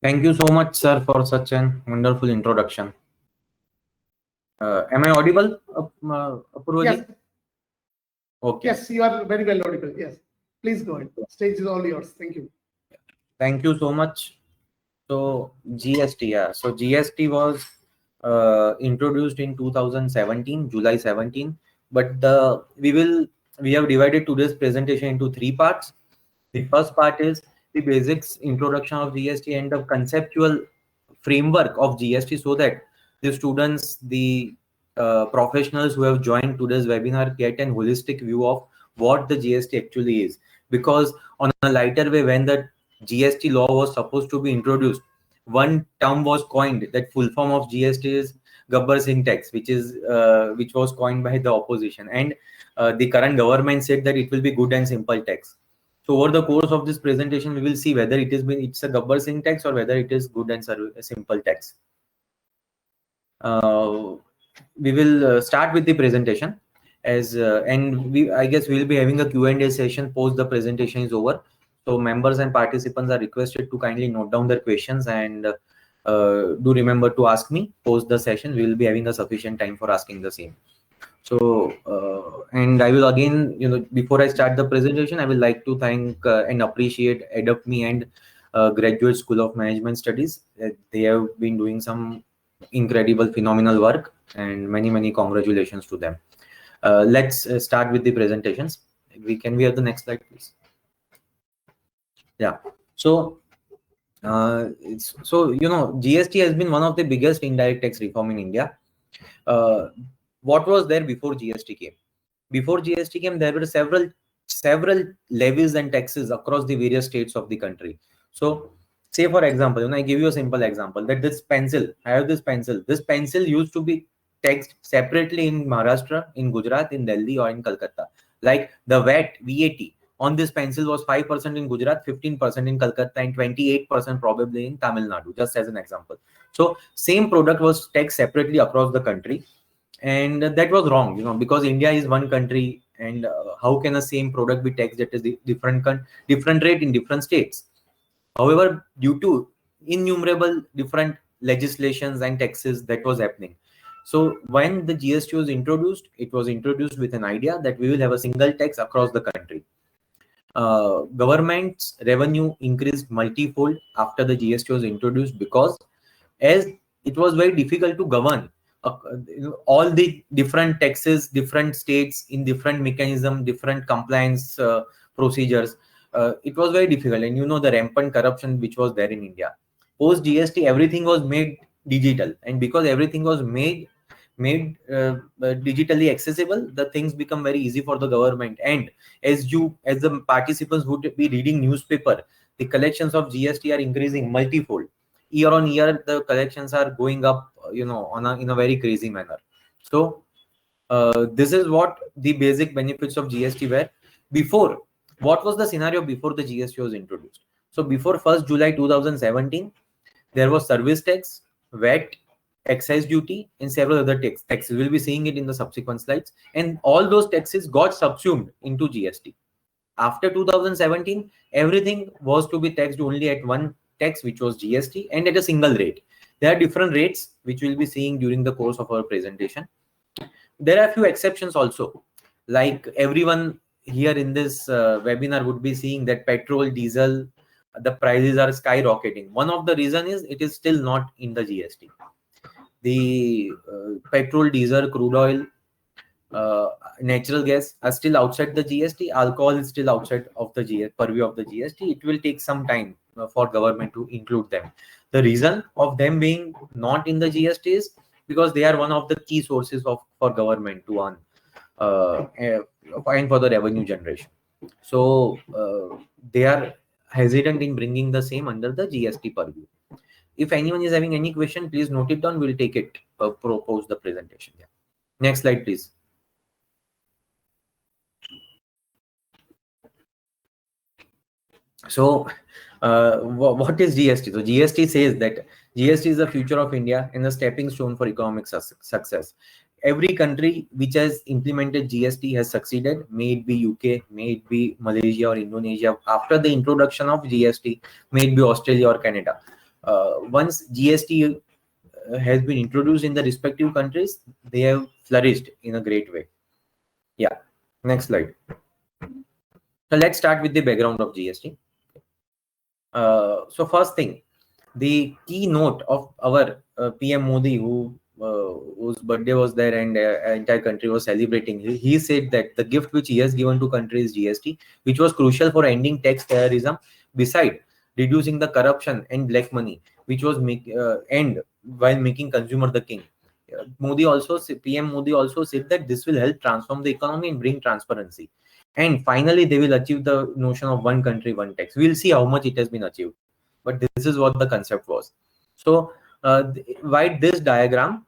Thank you so much, sir, for such an wonderful introduction. Am I audible, Apurva ji? Yes. Okay. Yes, you are very well audible. Yes. Please go ahead. Stage is all yours. Thank you. Thank you so much. So GST, yeah. So GST was introduced in 2017, July 17. But we have divided today's presentation into three parts. The first part is the basics introduction of GST and the conceptual framework of GST, so that the students, the professionals who have joined today's webinar get an holistic view of what the GST actually is. Because on a lighter way, when the GST law was supposed to be introduced, one term was coined. That full form of GST is Gabbar Singh tax, which was coined by the opposition, and the current government said that it will be good and simple tax. So over the course of this presentation, we will see whether it's a Gabbar Singh tax or whether it is good and simple tax. We will start with the presentation I guess we will be having a Q&A session post the presentation is over. So members and participants are requested to kindly note down their questions and do remember to ask me post the session. We will be having a sufficient time for asking the same. So, and I will again, before I start the presentation, I would like to thank and appreciate AdopMe and Graduate School of Management Studies. They have been doing some incredible, phenomenal work, and many congratulations to them. Let's start with the presentations. Can we have the next slide, please? Yeah. So, GST has been one of the biggest indirect tax reform in India. What was there before GST came? Before GST came, there were several levies and taxes across the various states of the country. So, say for example, I give you a simple example that this pencil, I have this pencil. This pencil used to be taxed separately in Maharashtra, in Gujarat, in Delhi, or in Calcutta. Like the VAT on this pencil was 5% in Gujarat, 15% in Calcutta, and 28% probably in Tamil Nadu, just as an example. So same product was taxed separately across the country, and that was wrong, because India is one country, and how can a same product be taxed at a different rate in different states? However, due to innumerable different legislations and taxes that was happening, so when the GST was introduced, it was introduced with an idea that we will have a single tax across the country. Government's revenue increased multifold after the GST was introduced, because as it was very difficult to govern all the different taxes, different states in different mechanism, different compliance procedures. It was very difficult, and the rampant corruption which was there in India. Post GST, everything was made digital, and because everything was made digitally accessible, the things become very easy for the government. And as the participants would be reading newspaper, the collections of GST are increasing multifold. Year on year, the collections are going up, in a very crazy manner. So this is what the basic benefits of GST were. Before, what was the scenario before the GST was introduced? So before 1st July 2017, there was service tax, VAT, excise duty, and several other taxes. We'll be seeing it in the subsequent slides. And all those taxes got subsumed into GST. After 2017, everything was to be taxed only at one tax, which was GST, and at a single rate. There are different rates, which we'll be seeing during the course of our presentation. There are a few exceptions also. Like everyone here in this webinar would be seeing that petrol, diesel, the prices are skyrocketing. One of the reason is it is still not in the GST. The petrol, diesel, crude oil, natural gas are still outside the GST. Alcohol is still outside of the purview of the GST. It will take some time for government to include them. The reason of them being not in the GST is because they are one of the key sources for government to earn and for the revenue generation. So they are hesitant in bringing the same under the GST purview. If anyone is having any question, please note it down. We'll take it propose the presentation. Yeah. Next slide, please. So what is GST? So GST says that GST is the future of India and a stepping stone for economic success. Every country which has implemented GST has succeeded, may it be UK, may it be Malaysia or Indonesia. After the introduction of GST, may it be Australia or Canada. once GST has been introduced in the respective countries, they have flourished in a great way. Yeah, next slide. So let's start with the background of GST. So first thing, the keynote of our PM Modi, whose birthday was there and entire country was celebrating, he said that the gift which he has given to country is GST, which was crucial for ending tax terrorism, beside reducing the corruption and black money, which was end while making consumer the king. PM Modi also said that this will help transform the economy and bring transparency. And finally, they will achieve the notion of one country, one tax. We'll see how much it has been achieved. But this is what the concept was. So, by this diagram,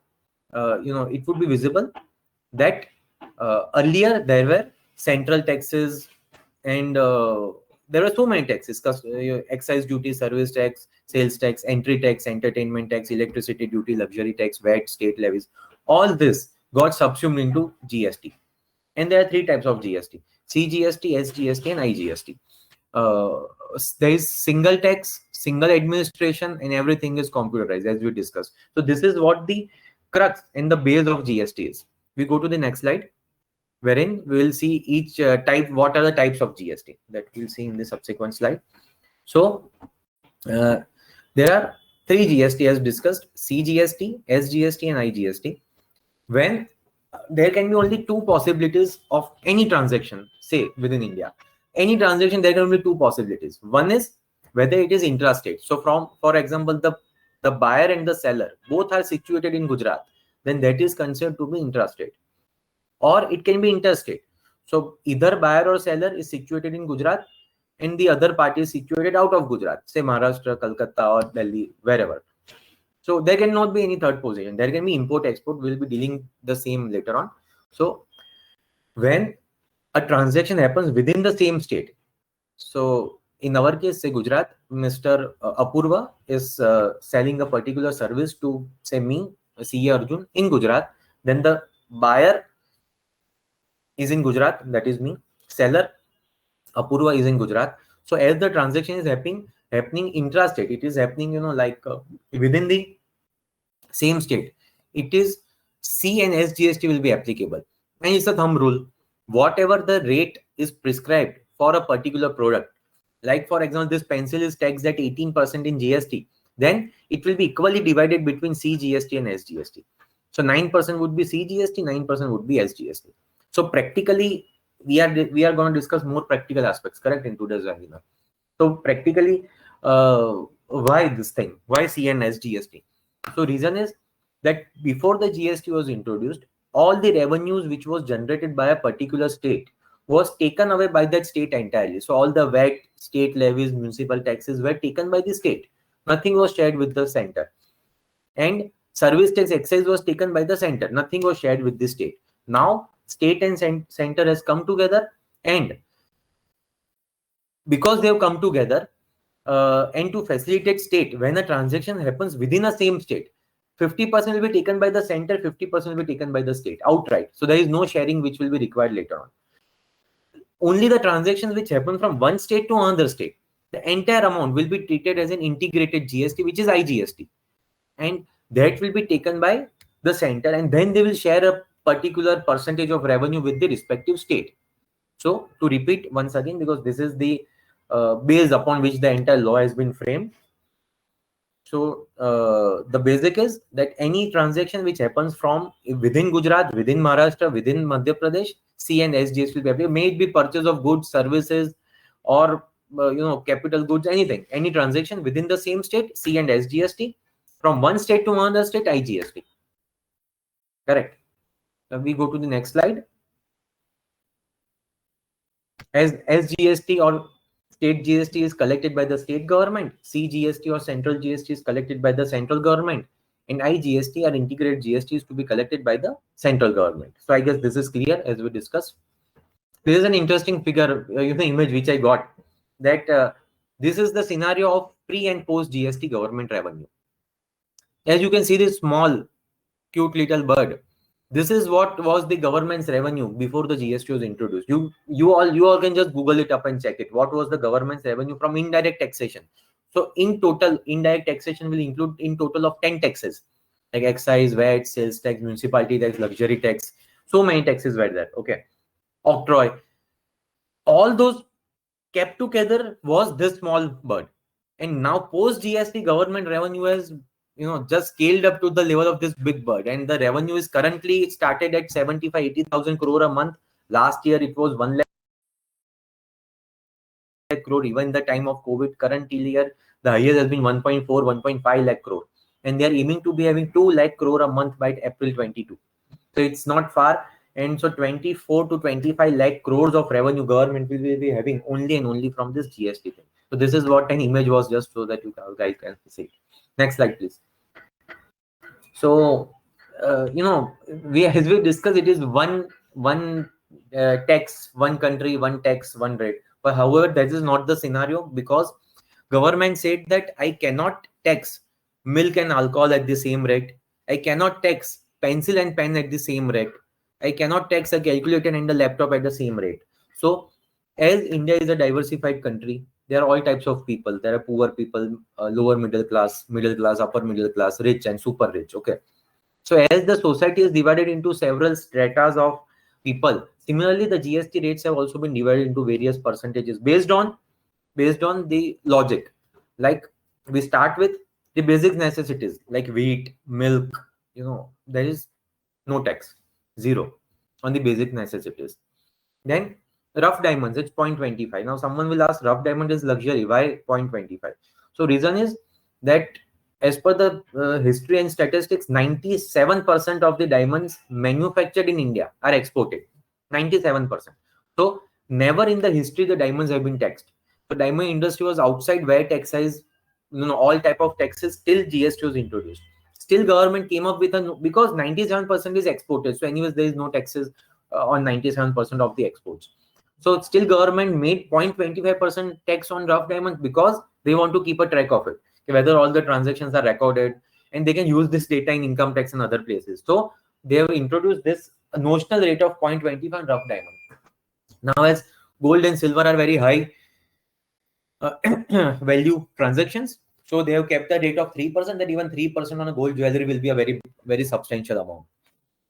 it would be visible that earlier there were central taxes and there were so many taxes: excise duty, service tax, sales tax, entry tax, entertainment tax, electricity duty, luxury tax, VAT, state levies. All this got subsumed into GST. And there are three types of GST: CGST, SGST, and IGST. There is single tax, single administration, and everything is computerized, as we discussed. So this is what the crux and the base of GST is. We go to the next slide, wherein we will see each type, what are the types of GST, that we'll see in the subsequent slide. So there are three GST as discussed: CGST, SGST, and IGST. When there can be only two possibilities of any transaction, say within India, any transaction, there can be two possibilities. One is whether it is intrastate. So for example, the buyer and the seller both are situated in Gujarat, then that is considered to be intrastate. Or it can be interstate. So either buyer or seller is situated in Gujarat and the other party is situated out of Gujarat, say Maharashtra, Kolkata, or Delhi, wherever. So there cannot be any third position. There can be import export. We'll be dealing the same later on. So when a transaction happens within the same state, so in our case, say Gujarat, Mr. Apurva is selling a particular service to, say, me, CA Arjun, in Gujarat. Then the buyer is in Gujarat, that is me. Seller Apurva is in Gujarat. So as the transaction is happening intrastate, it is happening, within the same state, it is C and SGST will be applicable. And it's a thumb rule. Whatever the rate is prescribed for a particular product, like for example, this pencil is taxed at 18% in GST, then it will be equally divided between CGST and SGST. So 9% would be CGST, 9% would be SGST. So practically, we are going to discuss more practical aspects, correct, in today's webinar. So practically, why this thing? Why C and SGST? So reason is that before the GST was introduced, all the revenues which was generated by a particular state was taken away by that state entirely. So all the VAT, state levies, municipal taxes were taken by the state. Nothing was shared with the center. And service tax, excise was taken by the center. Nothing was shared with the state. Now state and center has come together, and because they have come together, and to facilitate state, when a transaction happens within a same state, 50% will be taken by the center, 50% will be taken by the state outright. So there is no sharing which will be required later on. Only the transactions which happen from one state to another state, the entire amount will be treated as an integrated GST, which is IGST. And that will be taken by the center, and then they will share a particular percentage of revenue with the respective state. So to repeat once again, because this is the base upon which the entire law has been framed. So the basic is that any transaction which happens from within Gujarat, within Maharashtra, within Madhya Pradesh, C and SGST will be applicable. May it be purchase of goods, services, or capital goods, anything. Any transaction within the same state, C and SGST. From one state to another state, IGST. Correct. We go to the next slide. As SGST or state GST is collected by the state government, CGST or central GST is collected by the central government, and IGST or integrated GST is to be collected by the central government. So I guess this is clear as we discussed. This is an interesting figure, image which I got, that this is the scenario of pre and post GST government revenue. As you can see, this small, cute little bird. This is what was the government's revenue before the GST was introduced. You all can just Google it up and check it. What was the government's revenue from indirect taxation So in total, indirect taxation will include in total of 10 taxes, like excise, VAT, sales tax, municipality tax, luxury tax. So many taxes were there. Okay. Octroi. All those kept together was this small bird. And now post GST, government revenue has just scaled up to the level of this big bird, and the revenue is currently started at 75-80,000 crore a month. Last year it was 1 lakh crore. Even the time of COVID, current year the highest has been 1.4-1.5 lakh crore, and they are aiming to be having 2 lakh crore a month by April 22. So it's not far. And so 24-25 lakh crores of revenue government will be having only and only from this GST thing. So this is what an image was, just so that you guys can see. Next slide, please. So as we discussed, it is one tax, one country, one tax, one rate. But however, that is not the scenario, because government said that I cannot tax milk and alcohol at the same rate. I cannot tax pencil and pen at the same rate. I cannot tax a calculator and a laptop at the same rate. So as India is a diversified country, there are all types of people. There are poor people, lower middle class, upper middle class, rich and super rich. Okay. So as the society is divided into several stratas of people, similarly the GST rates have also been divided into various percentages based on the logic. Like we start with the basic necessities like wheat, milk. There is no tax, zero on the basic necessities. Then rough diamonds, it's 0.25. Now someone will ask, rough diamond is luxury, why 0.25? So reason is that as per the history and statistics, 97% of the diamonds manufactured in India are exported. 97%. So never in the history the diamonds have been taxed. The diamond industry was outside VAT, excise, all type of taxes till GST was introduced. Still government came up with because 97% is exported. So anyways, there is no taxes on 97% of the exports. So still government made 0.25% tax on rough diamonds because they want to keep a track of it, whether all the transactions are recorded, and they can use this data in income tax and other places. So they have introduced this notional rate of 0.25 on rough diamond. Now as gold and silver are very high value transactions, so they have kept the rate of 3%, that even 3% on a gold jewelry will be a very, very substantial amount.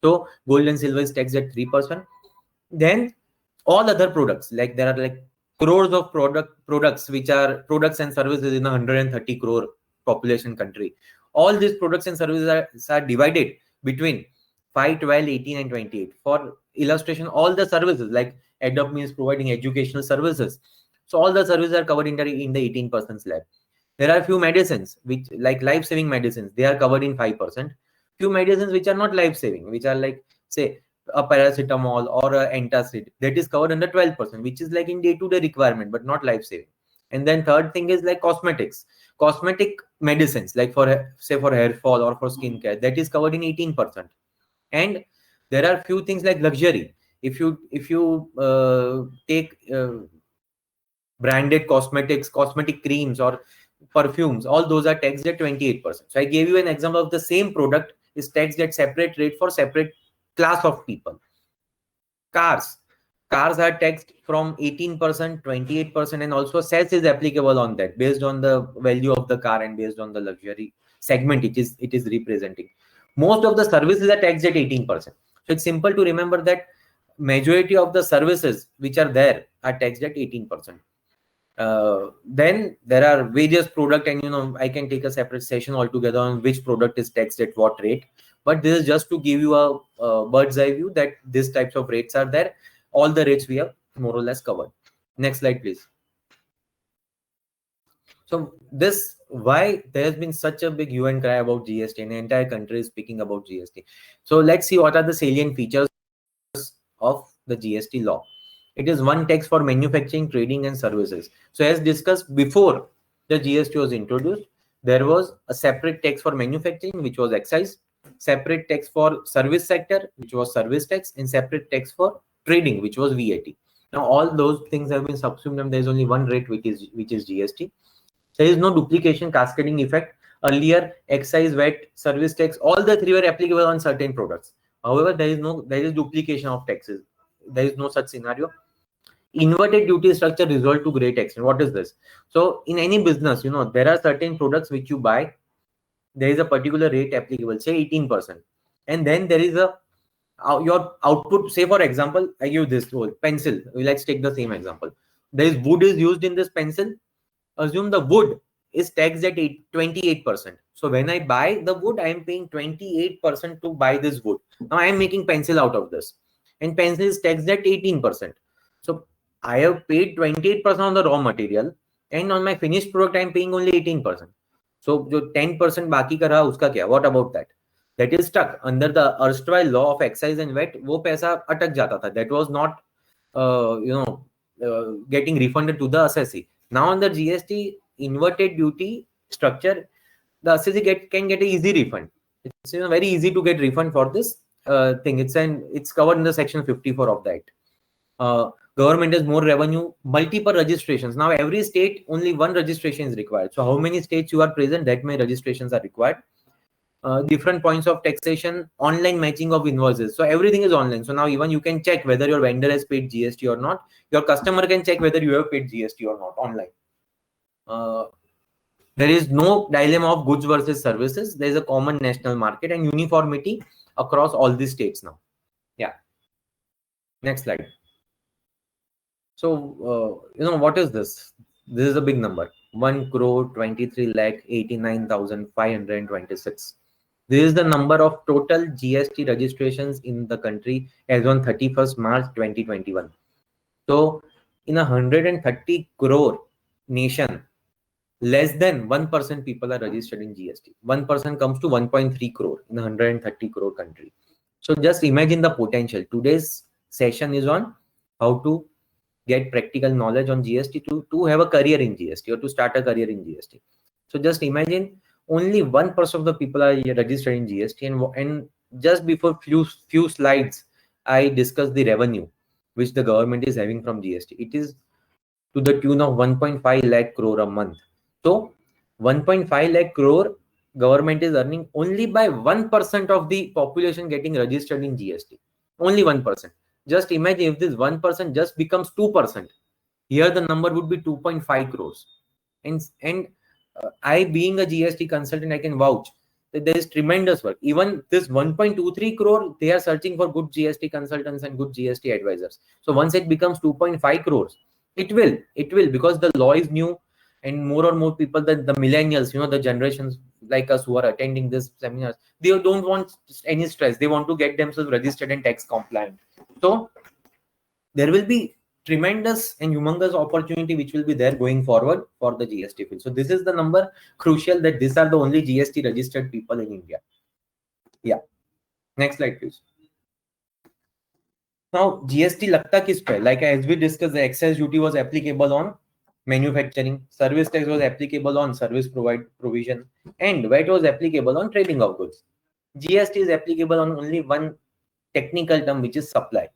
So gold and silver is taxed at 3%. Then all other products, like there are like crores of products which are products and services in a 130 crore population country. All these products and services are divided between 5, 12, 18 and 28. For illustration, all the services like Adopt means providing educational services. So all the services are covered in the 18% slab. There are few medicines which like life-saving medicines, they are covered in 5%. Few medicines which are not life-saving, which are like say a paracetamol or a antacid, that is covered under 12%, which is like in day-to-day requirement but not life-saving. And then third thing is like cosmetic medicines, like for say for hair fall or for skincare, that is covered in 18%. And there are few things like luxury. If you take branded cosmetics, cosmetic creams or perfumes, all those are taxed at 28%. So I gave you an example of the same product is taxed at separate rate for separate class of people. Cars are taxed from 18%, 28%, and also cess is applicable on that based on the value of the car and based on the luxury segment it is representing. Most of the services are taxed at 18%. So it's simple to remember that majority of the services which are there are taxed at 18%. Then there are various product, and I can take a separate session altogether on which product is taxed at what rate. But this is just to give you a bird's eye view that these types of rates are there. All the rates we have more or less covered. Next slide, please. So this, why there has been such a big hue and cry about GST, and the entire country is speaking about GST. So let's see what are the salient features of the GST law. It is one tax for manufacturing, trading and services. So as discussed before the GST was introduced, there was a separate tax for manufacturing, which was excise, separate tax for service sector, which was service tax, and separate tax for trading, which was VAT. Now all those things have been subsumed and there is only one rate, which is GST. There is no duplication, cascading effect. Earlier, excise, VAT, service tax, all the three were applicable on certain products. However, there is duplication of taxes. There is no such scenario. Inverted duty structure resolved to great extent. What is this? So in any business, there are certain products which you buy. There is a particular rate applicable, say 18%, and then there is your output. Say for example, I give this role pencil. Let's take the same example. There is wood is used in this pencil. Assume the wood is taxed at 28%. So when I buy the wood, I am paying 28% to buy this wood. Now I am making pencil out of this, and pencil is taxed at 18%. So I have paid 28% on the raw material, and on my finished product, I am paying only 18%. So जो 10% बाकी का रहा उसका क्या? What about that? That is stuck under the erstwhile law of excise and VAT. वो पैसा अटक जाता था. That was not, getting refunded to the assessee. Now under GST inverted duty structure, the assessee can get an easy refund. It's very easy to get refund for this thing. It's covered in the section 54 of that. Government has more revenue, multiple registrations. Now every state only one registration is required. So how many states you are present, that many registrations are required. Different points of taxation, online matching of invoices. So everything is online. So now even you can check whether your vendor has paid GST or not. Your customer can check whether you have paid GST or not online. There is no dilemma of goods versus services. There is a common national market and uniformity across all the states now. Yeah. Next slide. So, what is this? This is a big number. 1,23,89,526. This is the number of total GST registrations in the country as on 31st March 2021. So, in 130 crore nation, less than 1% people are registered in GST. 1% comes to 1.3 crore in 130 crore country. So just imagine the potential. Today's session is on how to get practical knowledge on GST to have a career in GST or to start a career in GST. So just imagine only 1% of the people are registered in GST, and just before few slides, I discussed the revenue which the government is having from GST. It is to the tune of 1.5 lakh crore a month. So 1.5 lakh crore government is earning only by 1% of the population getting registered in GST. Only 1%. Just imagine if this 1% just becomes 2%. Here the number would be 2.5 crores. And I, being a GST consultant, I can vouch that there is tremendous work. Even this 1.23 crore, they are searching for good GST consultants and good GST advisors. So once it becomes 2.5 crores, it will, because the law is new, and more and more people, the millennials, the generations like us who are attending this seminars, they don't want any stress. They want to get themselves registered and tax compliant. So there will be tremendous and humongous opportunity which will be there going forward for the GST field. So this is the number crucial, that these are the only GST registered people in India. Yeah. Next slide, please. Now GST लगता किस पे? Like as we discussed, the excise duty was applicable on manufacturing, service tax was applicable on service provision, and VAT was applicable on trading of goods. GST is applicable on only one technical term, which is supply.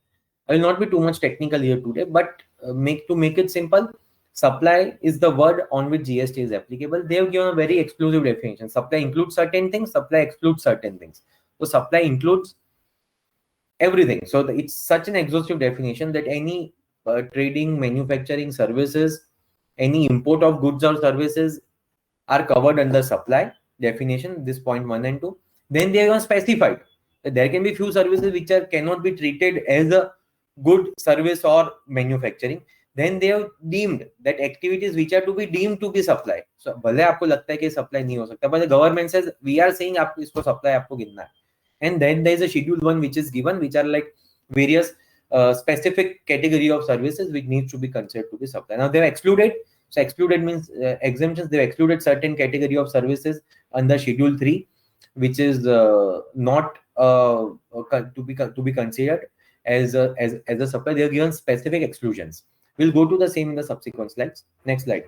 I will not be too much technical here today, but to make it simple, supply is the word on which GST is applicable. They have given a very exclusive definition. Supply includes certain things, supply excludes certain things. So supply includes everything. So it's such an exhaustive definition that any trading, manufacturing, services, any import of goods or services are covered under supply definition. This point 1 and 2. Then they are specified that there can be few services which cannot be treated as a good service or manufacturing. Then they have deemed that activities which are to be deemed to be supply. So भले आपको लगता है कि supply नहीं हो सकता, but the government says we are saying आपको इसको supply आपको गिनना है. And then there is a schedule 1 which is given, which are like various specific category of services which needs to be considered to be supply. Now they are excluded. So excluded means exemptions. They have excluded certain category of services under schedule 3, which is not to be considered as a supply. They are given specific exclusions. We'll go to the same in the subsequent slides. Next slide.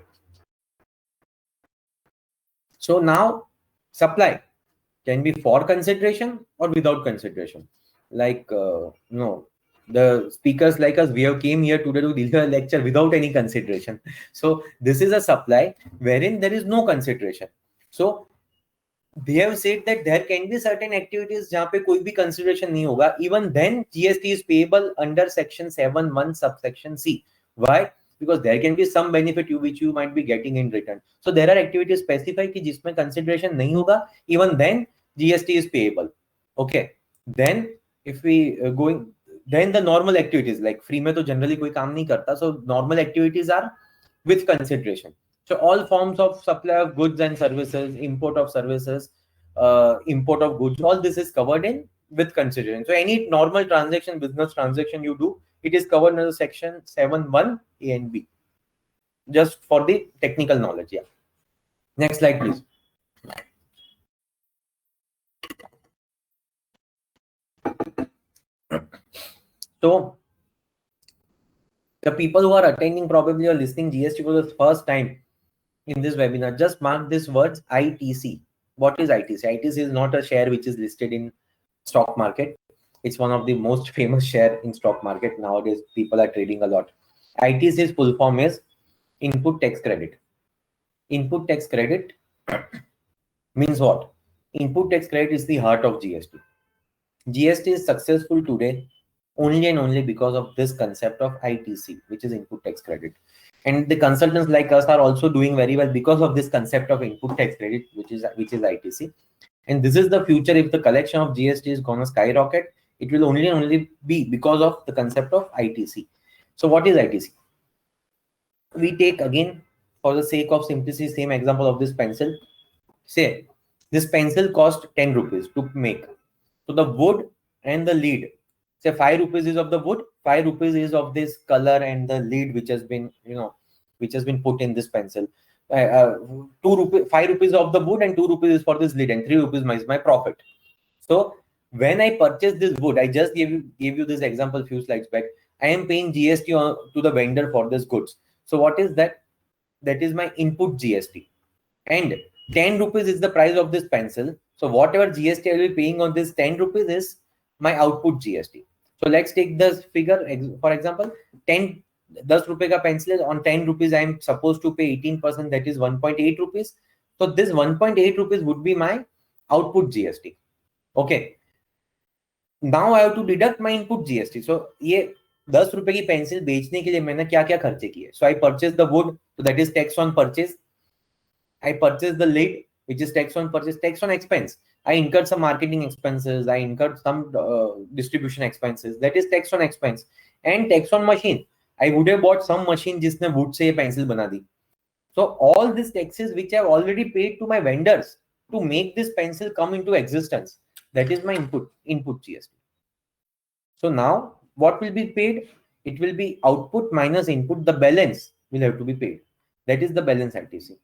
So now supply can be for consideration or without consideration. Like the speakers like us, we have came here today to deliver a lecture without any consideration. So this is a supply wherein there is no consideration. So they have said that there can be certain activities जहाँ पे कोई भी consideration नहीं होगा. Even then GST is payable under section 7(1) subsection C. Why? Because there can be some benefit which you might be getting in return. So there are activities specified कि जिसमें consideration नहीं होगा, even then GST is payable. Okay. Then if we going, then the normal activities like free में तो generally कोई काम नहीं करता, so normal activities are with consideration. So all forms of supply of goods and services, import of services, import of goods, all this is covered in with consideration. So any normal transaction, business transaction you do, it is covered under section 7(1) A and B. Just for the technical knowledge. Yeah. Next slide, please. So the people who are attending probably are listening GST for the first time in this webinar, just mark these words ITC. What is ITC? ITC is not a share which is listed in stock market. It's one of the most famous share in stock market nowadays. People are trading a lot. ITC's full form is input tax credit. Input tax credit means what? Input tax credit is the heart of GST. GST is successful today only and only because of this concept of ITC, which is input tax credit. And the consultants like us are also doing very well because of this concept of input tax credit, which is ITC. And this is the future. If the collection of GST is going to skyrocket, it will only be because of the concept of ITC. So what is ITC? We take again, for the sake of simplicity, same example of this pencil. Say this pencil cost 10 rupees to make. So the wood and the lead, say 5 rupees is of the wood, 5 rupees is of this color and the lead which has been, which has been put in this pencil. 5 rupees of the wood and 2 rupees is for this lead, and 3 rupees is my profit. So when I purchase this wood, I just gave you this example few slides back. I am paying GST to the vendor for this goods. So what is that? That is my input GST. And 10 rupees is the price of this pencil. So whatever GST I will be paying on this 10 rupees is my output GST. So let's take this figure. For example, 10 rupees ka pencil is on 10 rupees. I am supposed to pay 18%, that is 1.8 rupees. So this 1.8 rupees would be my output GST. Okay. Now I have to deduct my input GST. So ये 10 रुपए की pencil बेचने के लिए मैंने क्या क्या खर्चे किए? So I purchased the wood, so that is tax on purchase. I purchased the lead, which is tax on purchase, tax on expense. I incurred some marketing expenses. I incurred some distribution expenses. That is tax on expense. And tax on machine. I would have bought some machine जिसने wood से ये pencil बना दी. So all these taxes which I have already paid to my vendors to make this pencil come into existence, that is my input GST. So now what will be paid? It will be output minus input. The balance will have to be paid. That is the balance ITC.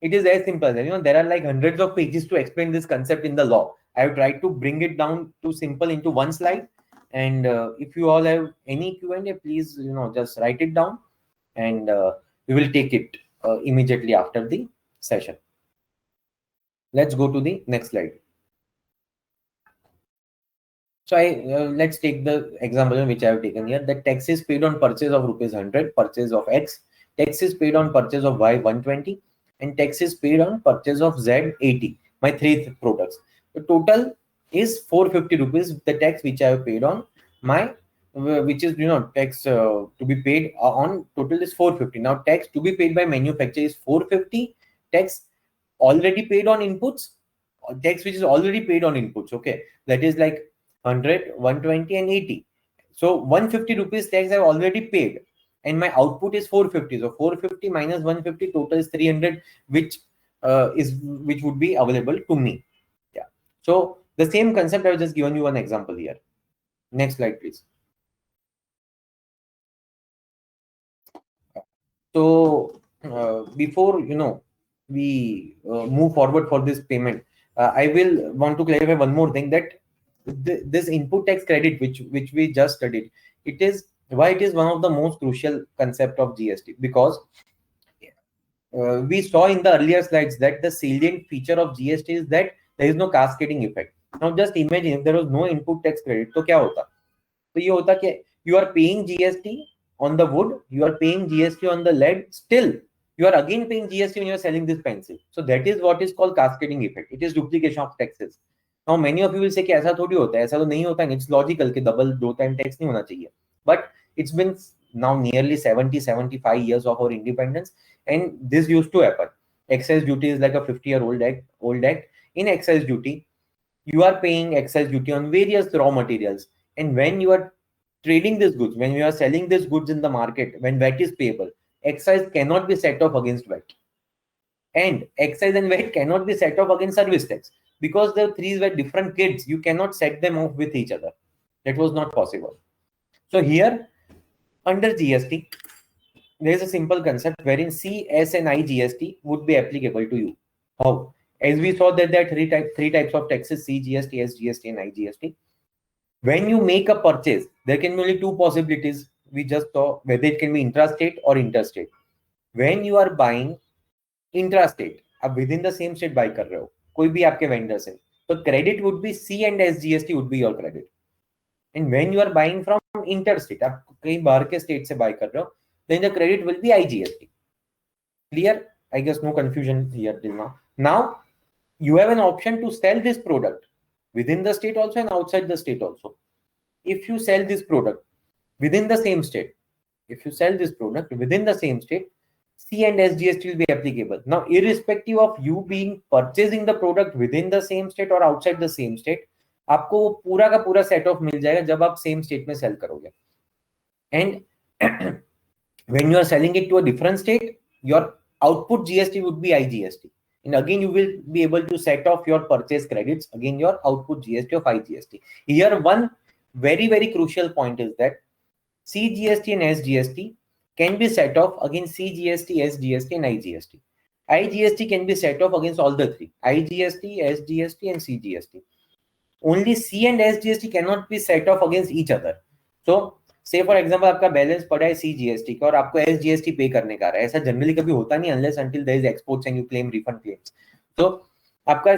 It is as simple as, there are like hundreds of pages to explain this concept in the law. I have tried to bring it down to simple into one slide. And if you all have any Q&A, please, just write it down, and we will take it immediately after the session. Let's go to the next slide. So let's take the example which I have taken here. The tax is paid on purchase of rupees 100, purchase of X. Tax is paid on purchase of Y 120, and tax is paid on purchase of Z 80. My 3 products. The total is 450 rupees. The tax which I have paid on my, which is tax to be paid on total is 450. Now tax to be paid by manufacturer is 450. Tax already paid on inputs. Tax which is already paid on inputs. Okay, that is like 100, 120, and 80. So 150 rupees tax I've already paid, and my output is 450. So 450 minus 150, total is 300, which would be available to me. Yeah. So the same concept, I've just given you one example here. Next slide, please. So before we move forward for this payment, I will want to clarify one more thing, that this input tax credit which we just studied, it is why it is one of the most crucial concept of GST, because we saw in the earlier slides that the salient feature of GST is that there is no cascading effect. Now just imagine if there was no input tax credit, तो क्या होता? तो ये होता कि you are paying GST on the wood, you are paying GST on the lead, still you are again paying GST when you are selling this pencil. So that is what is called cascading effect. It is duplication of taxes. Now many of you will say कि ऐसा थोड़ी होता है, ऐसा तो नहीं होता है. It's logical कि double 2 time tax नहीं होना चाहिए. But it's been now nearly 70-75 years of our independence, and this used to happen. Excise duty is like a 50-year-old act. In excise duty, you are paying excise duty on various raw materials, and when you are trading these goods, when you are selling these goods in the market, when VAT is payable, excise cannot be set off against VAT, and excise and VAT cannot be set off against service tax, because the three were different kids. You cannot set them off with each other. That was not possible. So here, under GST, there is a simple concept wherein C, S, and I GST would be applicable to you. How? As we saw that there are three types of taxes: C GST, S GST, and I GST. When you make a purchase, there can be only two possibilities. We just saw whether it can be intrastate or interstate. When you are buying intrastate, आप within the same state buy कर रहे हो, कोई भी आपके vendor से, तो credit would be C and S GST would be your credit. And when you are buying from interstate, आप कहीं बाहर के state से buy कर रहे हो, then the credit will be IGST. Clear? I guess no confusion here till now. Now you have an option to sell this product within the state also and outside the state also. If you sell this product within the same state, C and S GST will be applicable. Now, irrespective of you being purchasing the product within the same state or outside the same state, आपको वो पूरा का पूरा set of मिल जाएगा जब आप same state में cell करोगे. And when you are selling it to a different state, your output GST would be IGST. And again, you will be able to set off your purchase credits, again, your output GST of IGST. Here, one very, very crucial point is that CGST and SGST can be set off against CGST, SGST, and IGST. IGST can be set off against all the three: IGST, SGST, and CGST. Only C and SGST cannot be set off against each other. So, say for example, आपका balance पड़ा है CGST का और आपको SGST पे करने का है. ऐसा जनरली कभी होता नहीं unless until there is exports and you claim refund claims. So, आपका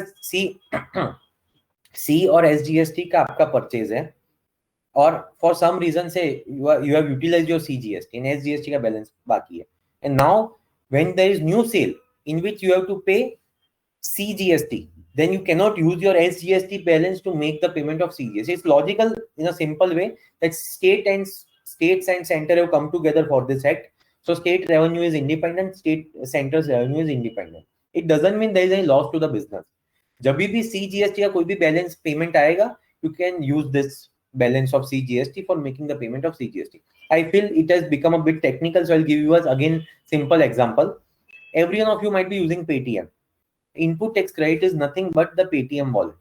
C और SGST का आपका परचेज है, और फॉर सम रीजन से you have utilized your CGST and SGST का बैलेंस बाकी है. And now when there is new sale in which you have to pay CGST, then you cannot use your SGST balance to make the payment of CGST. It's logical in a simple way that states and center have come together for this act. So state revenue is independent, state center's revenue is independent. It doesn't mean there is any loss to the business. जब भी CGST का कोई भी balance payment आएगा, you can use this balance of CGST for making the payment of CGST. I feel it has become a bit technical, so I'll give you again simple example. Every one of you might be using Paytm. Input tax credit is nothing but the Paytm wallet.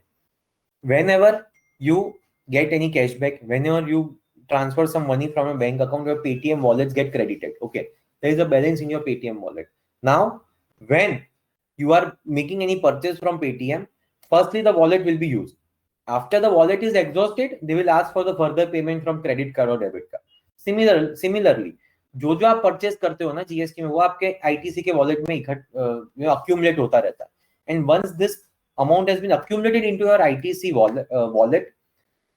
Whenever you get any cashback, whenever you transfer some money from a bank account, your Paytm wallets get credited. Okay, there is a balance in your Paytm wallet. Now, when you are making any purchase from Paytm, firstly the wallet will be used. After the wallet is exhausted, they will ask for the further payment from credit card or debit card. Similarly, जो आप purchase करते हो ना GST में, वो आपके ITC के wallet में अक्यूमुलेट होता रहता है. And once this amount has been accumulated into your ITC wallet,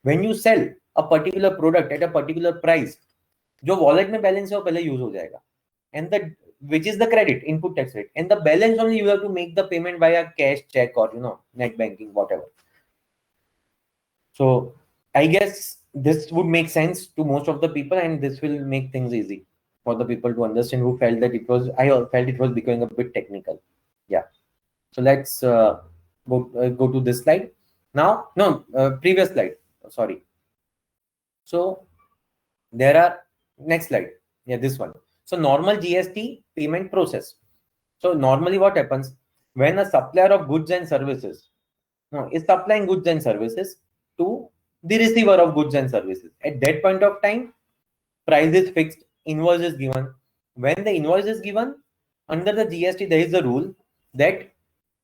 when you sell a particular product at a particular price, जो wallet में balance है वो पहले use हो जाएगा, and which is the credit, input tax rate, and the balance only you have to make the payment via cash, check, or net banking, whatever. So I guess this would make sense to most of the people, and this will make things easy for the people to understand who felt that I felt it was becoming a bit technical. Yeah. So let's go to this slide now. No, previous slide. Sorry. So there are next slide. Yeah, this one. So normal GST payment process. So normally what happens when a supplier of goods and services is supplying goods and services to the receiver of goods and services. At that point of time, price is fixed, invoice is given. When the invoice is given, under the GST, there is a rule that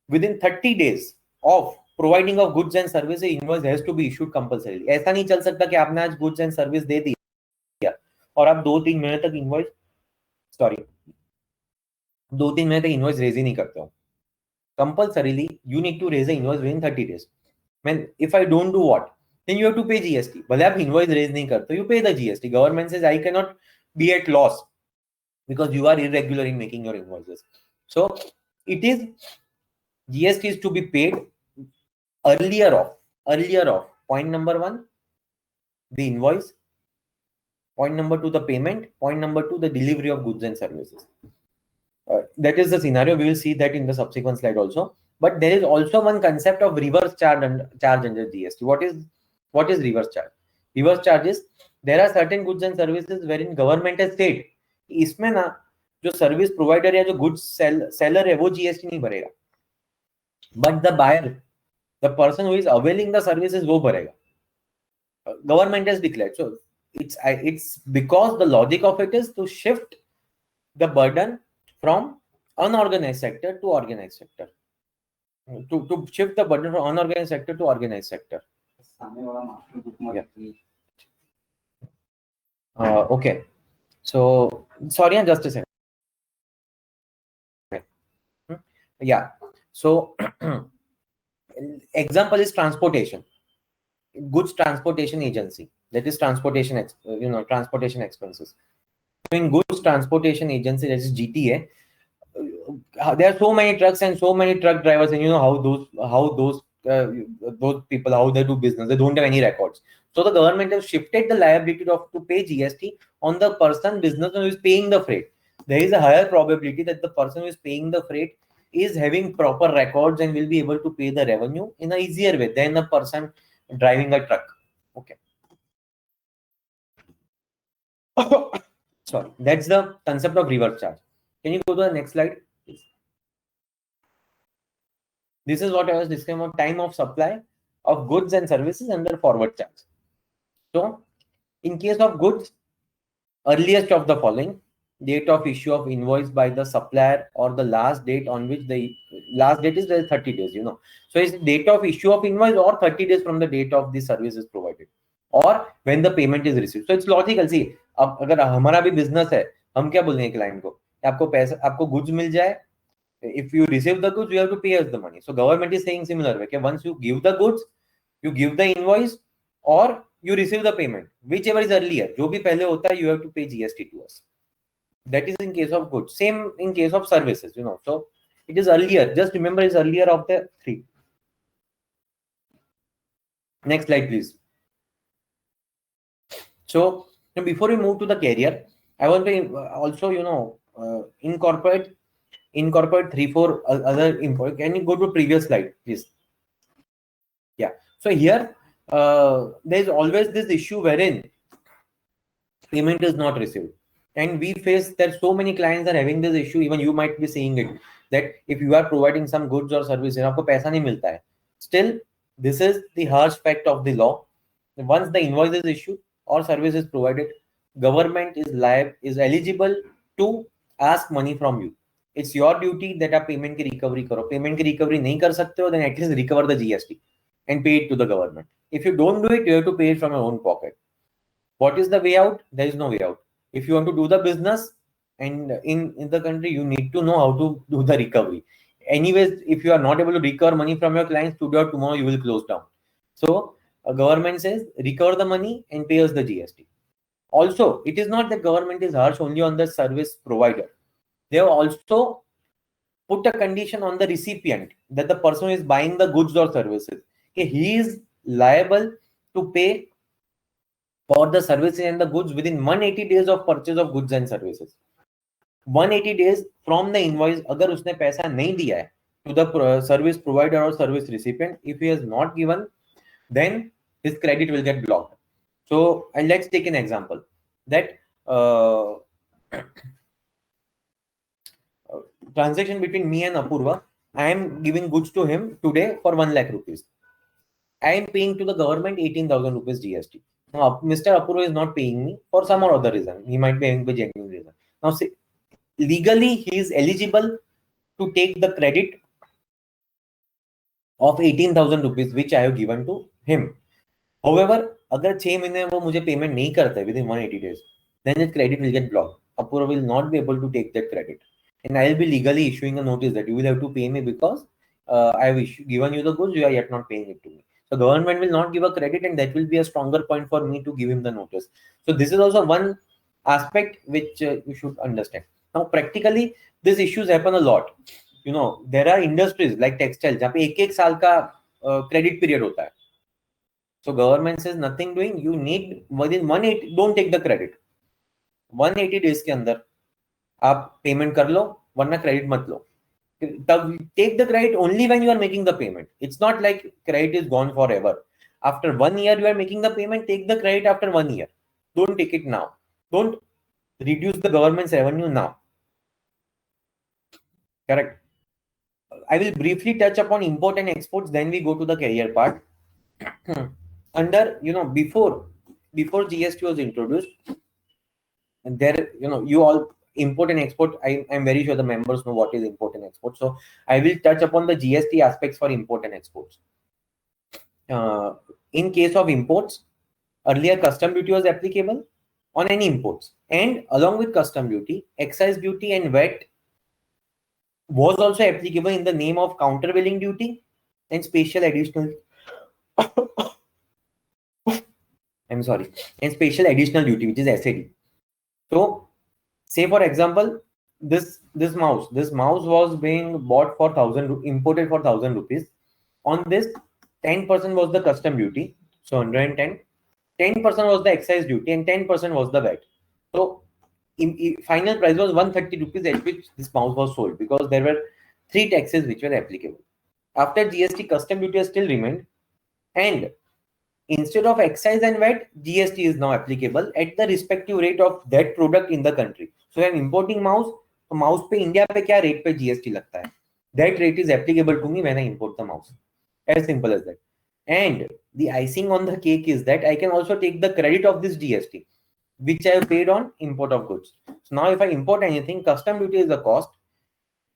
within 30 days of providing of goods and services, invoice has to be issued compulsorily. ऐसा नहीं चल सकता कि आपने आज goods and service दे दिया और आप 2-3 महीने तक invoice raise ही नहीं करते हो. Compulsorily, you need to raise the invoice within 30 days. When if I don't do what, then you have to pay GST. भले आप invoice raise नहीं करते, you pay the GST. Government says I cannot be at loss because you are irregular in making your invoices. So it is GST is to be paid earlier of. Point number 1, the invoice. Point number 2, the payment. Point number 2, the delivery of goods and services. That is the scenario. We will see that in the subsequent slide also. But there is also one concept of reverse charge under GST. What is reverse charge? Reverse charge is, there are certain goods and services wherein government has said इसमें ना जो service provider या जो goods seller है वो GST नहीं भरेगा, but the buyer, the person who is availing the services वो भरेगा. Government has declared. So it's because the logic of it is to shift the burden from unorganized sector to organized sector. To shift the burden from unorganized sector to organized sector. Yeah. Okay. So sorry, just a second. Yeah. So example is transportation. Goods transportation agency, that is transportation, transportation expenses. In goods transportation agency, that is GTA, there are so many trucks and so many truck drivers, and you know how those people, how they do business, they don't have any records. So the government has shifted the liability to pay GST on the person, business who is paying the freight. There is a higher probability that the person who is paying the freight is having proper records and will be able to pay the revenue in an easier way than the person driving a truck. Okay. Sorry, that's the concept of reverse charge. Can you go to the next slide, please? This is what I was discussing about time of supply of goods and services under forward charge. So in case of goods, earliest of the following: date of issue of invoice by the supplier, or the last date on which the last date is 30 days, So it's date of issue of invoice or 30 days from the date of the service is provided, or when the payment is received. So it's logical. See, अब अगर हमारा भी business है, हम क्या बोलेंगे client को, आपको पैसा, आपको goods मिल जाए, if you receive the goods, you have to pay us the money. So government is saying similar way, okay, once you give the goods, you give the invoice or you receive the payment, whichever is earlier, जो भी पहले होता है, you have to pay GST to us. That is in case of goods. Same in case of services, So it is earlier. Just remember, it's earlier of the three. Next slide, please. So before we move to the career, I want to also, incorporate 3-4 other important. Can you go to previous slide, please? Yeah. So here, there is always this issue wherein payment is not received. And we face that so many clients are having this issue. Even you might be seeing it, that if you are providing some goods or services, आपको पैसा नहीं मिलता है. Still, this is the harsh fact of the law. Once the invoice is issued or service is provided, government is eligible to ask money from you. It's your duty that आप payment की recovery करो. Payment की recovery नहीं कर सकते हो, then at least recover the GST and pay it to the government. If you don't do it, you have to pay it from your own pocket. What is the way out? There is no way out. If you want to do the business and in the country, you need to know how to do the recovery. Anyways, if you are not able to recover money from your clients today or tomorrow, you will close down. So government says recover the money and pay us the GST. Also, it is not that government is harsh only on the service provider. They have also put a condition on the recipient, that the person who is buying the goods or services, he is liable to pay for the services and the goods within 180 days of purchase of goods and services. 180 days from the invoice, अगर उसने पैसा नहीं दिया है to the service provider or service recipient, if he has not given, then his credit will get blocked. So, and let's take an example that transaction between me and Apurva, I am giving goods to him today for 1 lakh rupees. I am paying to the government 18,000 rupees GST. Now, Mr. Apurva is not paying me for some or other reason. He might be having a genuine reason. Now, see, legally, he is eligible to take the credit of 18,000 rupees, which I have given to him. However, अगर 6 महीने वो मुझे payment नहीं करता है within 180 days, then that credit will get blocked. Apurva will not be able to take that credit. And I will be legally issuing a notice that you will have to pay me because I have given you the goods, you are yet not paying it to me. So government will not give a credit, and that will be a stronger point for me to give him the notice. So this is also one aspect which you should understand. Now, practically, these issues happen a lot. There are industries like textile, जहाँ पे 1-1 साल का credit period होता है. So government says nothing doing. You need within 180, don't take the credit. 180 days के अंदर आप payment कर लो, वरना क्रेडिट मत लो. तब take the credit only when you are making the payment. It's not like credit is gone forever. After 1 year you are making the payment, take the credit after 1 year. Don't take it now. Don't reduce the government's revenue now. Correct. I will briefly touch upon import and exports, then we go to the career part. Under, before GST was introduced, and there, you all import and export, I'm very sure the members know what is import and export. So I will touch upon the GST aspects for import and exports. In case of imports, earlier custom duty was applicable on any imports, and along with custom duty, excise duty and VAT was also applicable in the name of countervailing duty and special additional and special additional duty, which is SAD. So say for example, this mouse was being bought for 1,000, imported for 1,000 rupees. On this, 10% was the custom duty, so 110. 10% was the excise duty and 10% was the VAT. So final price was 130 rupees at which this mouse was sold, because there were 3 taxes which were applicable. After GST, custom duty has still remained, and instead of excise and VAT, GST is now applicable at the respective rate of that product in the country. So I'm importing mouse, तो mouse पे India पे क्या rate पे GST लगता है, that rate is applicable to me when I import the mouse. As simple as that. And the icing on the cake is that I can also take the credit of this GST, which I have paid on import of goods. So now if I import anything, custom duty is the cost.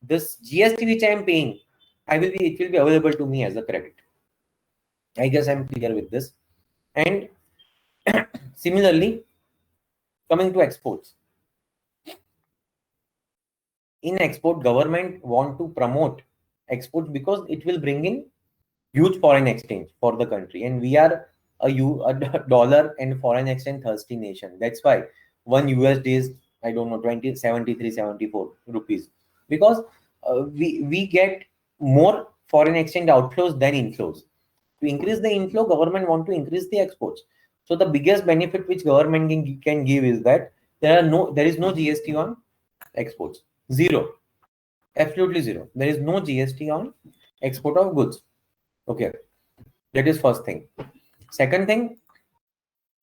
This GST which I am paying, it will be available to me as a credit. I guess I'm clear with this. And similarly, coming to exports. In export, government want to promote exports because it will bring in huge foreign exchange for the country, and we are a dollar and foreign exchange thirsty nation. That's why one USD is, I don't know, 73, 74 rupees, because we get more foreign exchange outflows than inflows. To increase the inflow, government want to increase the exports. So the biggest benefit which government can give is that there is no GST on exports. Zero. Absolutely zero. There is no GST on export of goods. Okay. That is first thing. Second thing,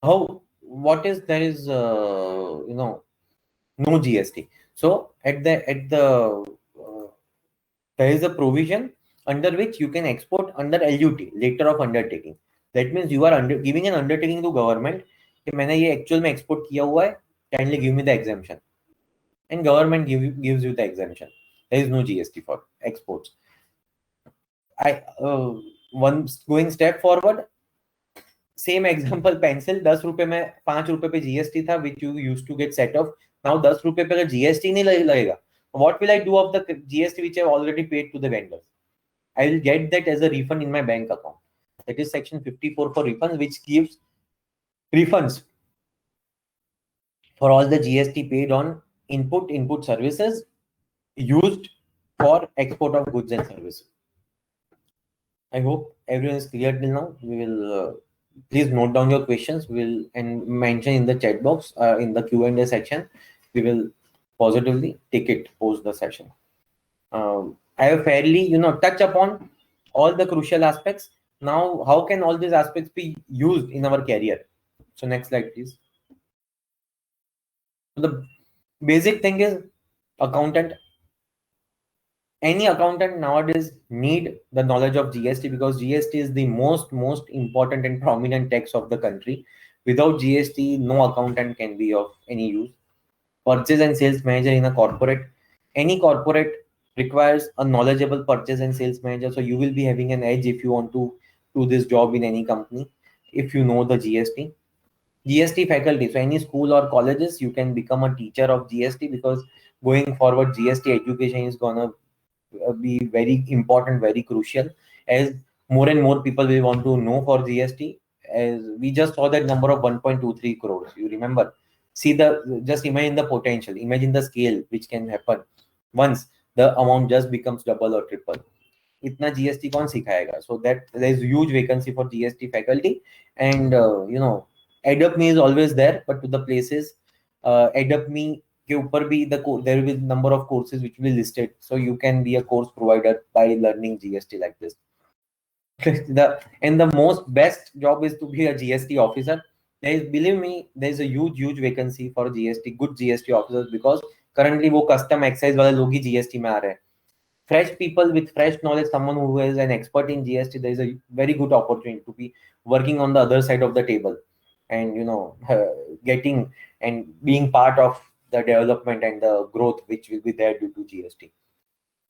there is no GST. So there is a provision under which you can export under LUT, letter of undertaking. That means you are giving an undertaking to government कि मैंने ये actual में export किया हुआ है, kindly give me the exemption, and government gives you the exemption. There is no GST for exports. Going step forward, same example, pencil 10 रुपए में 5 रुपए पे GST था, which you used to get set off. Now 10 रुपए पे अगर GST नहीं लगेगा, what will I do of the GST which I have already paid to the vendors? I will get that as a refund in my bank account. That is section 54 for refunds, which gives refunds for all the GST paid on input services used for export of goods and services. I hope everyone is clear till now. We will please note down your questions. And mention in the chat box, in the Q&A section. We will positively take it post the session. I have fairly, touch upon all the crucial aspects. Now, how can all these aspects be used in our career? So next slide, please. So the basic thing is accountant. Any accountant nowadays need the knowledge of GST, because GST is the most important and prominent tax of the country. Without GST, no accountant can be of any use. Purchase and sales manager in a corporate. Any corporate requires a knowledgeable purchase and sales manager. So you will be having an edge if you want to do this job in any company, if you know the GST. GST faculty. So any school or colleges, you can become a teacher of GST, because going forward, GST education is gonna be very important, very crucial, as more and more people will want to know for GST. As we just saw that number of 1.23 crores, you remember? Just imagine the potential, imagine the scale which can happen once the amount just becomes double or triple. Itna GST kaun sikhayega? So that there is huge vacancy for GST faculty, and ADOPME is always there, but to the places Adopt.me के ऊपर भी there will be number of courses which will be listed, so you can be a course provider by learning GST like this. The most best job is to be a GST officer. Believe me, there is a huge vacancy for GST, good GST officers, because currently वो custom excise वाले लोग ही GST में आ रहे हैं. Fresh people with fresh knowledge, someone who is an expert in GST, there is a very good opportunity to be working on the other side of the table, and getting and being part of the development and the growth which will be there due to GST.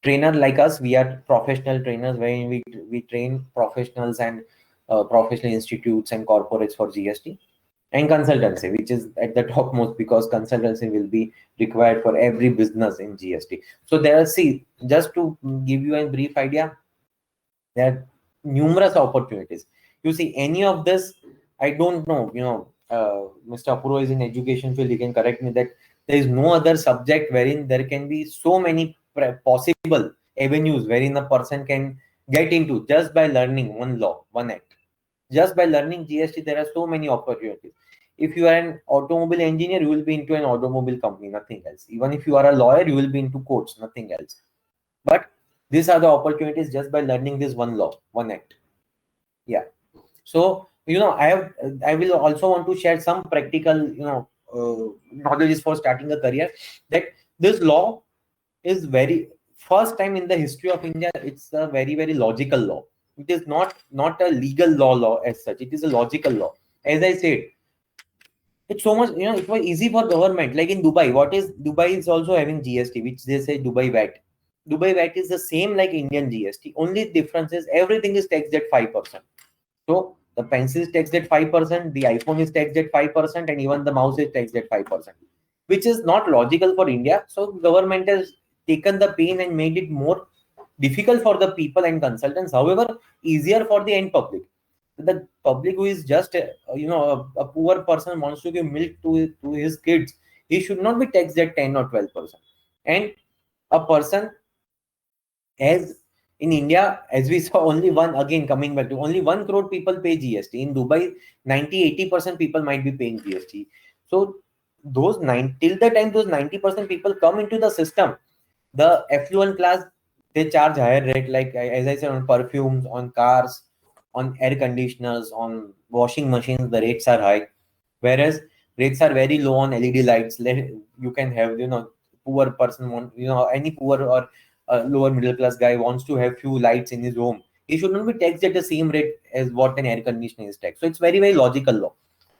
Trainer like us, we are professional trainers, where we train professionals and professional institutes and corporates for GST. And consultancy, which is at the topmost, because consultancy will be required for every business in GST. So just to give you a brief idea, there are numerous opportunities. You see, any of this, I don't know, Mr. Apuro is in education field, he can correct me, that there is no other subject wherein there can be so many possible avenues wherein a person can get into just by learning one law, one act. Just by learning GST, there are so many opportunities. If you are an automobile engineer, you will be into an automobile company, nothing else. Even if you are a lawyer, you will be into courts, nothing else. But these are the opportunities just by learning this one law, one act. Yeah. So, I will also want to share some practical, knowledge for starting a career. That this law is very first time in the history of India. It's a very, very logical law. It is not a legal law as such. It is a logical law. As I said, it's so much, it was easy for government. Like in Dubai, Dubai is also having GST, which they say Dubai VAT. Dubai VAT is the same like Indian GST. Only difference is everything is taxed at 5%. So the pencil is taxed at 5%, the iPhone is taxed at 5%, and even the mouse is taxed at 5%, which is not logical for India. So government has taken the pain and made it more difficult for the people and consultants, however, easier for the end public. The public who is just a poor person wants to give milk to his kids, he should not be taxed at 10 or 12%. And a person, as in India, as we saw, only one, again coming back to only 1 crore people pay GST. In Dubai, 90-80% people might be paying GST. So till the time those 90% people come into the system, the affluent class, they charge higher rate, like as I said, on perfumes, on cars, on air conditioners, on washing machines, the rates are high. Whereas rates are very low on LED lights. You can have, poor person, any poor or lower middle class guy wants to have few lights in his home. He should not be taxed at the same rate as what an air conditioner is taxed. So it's very, very logical law.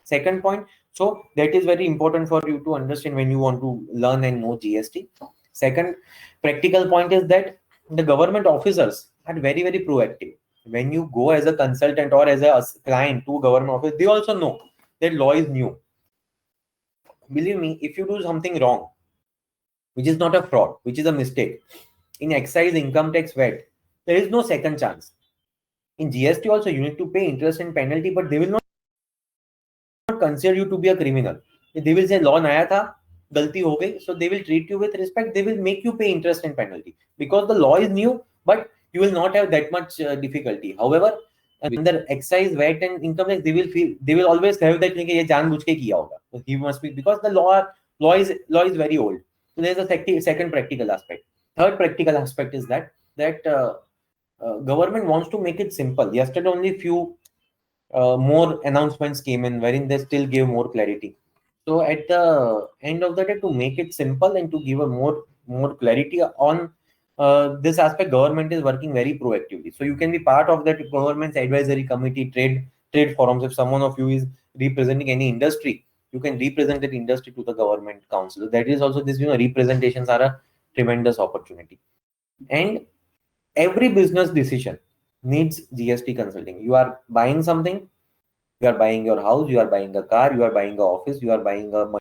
Second point, so that is very important for you to understand when you want to learn and know GST. Second practical point is that the government officers are very, very proactive. When you go as a consultant or as a client to government office, they also know that law is new. Believe me, if you do something wrong, which is not a fraud, which is a mistake, in excise, income tax, VAT, there is no second chance. In GST also, you need to pay interest and penalty, but they will not consider you to be a criminal. They will say law naya tha, galti ho gayi, so they will treat you with respect. They will make you pay interest and penalty because the law is new, but you will not have that much difficulty. However, under excise, VAT and income tax, they will always have that ye janbujh ke kiya hoga. So he must be, because the law is very old. So there's a second practical aspect. Third practical aspect is that government wants to make it simple. Yesterday only few more announcements came in wherein they still give more clarity. So at the end of the day, to make it simple and to give a more clarity on this aspect, government is working very proactively. So you can be part of that government's advisory committee, trade forums. If someone of you is representing any industry, you can represent that industry to the government council. That is also this, representations are a tremendous opportunity. And every business decision needs GST consulting. You are buying something, you are buying your house, you are buying a car, you are buying an office, you are buying a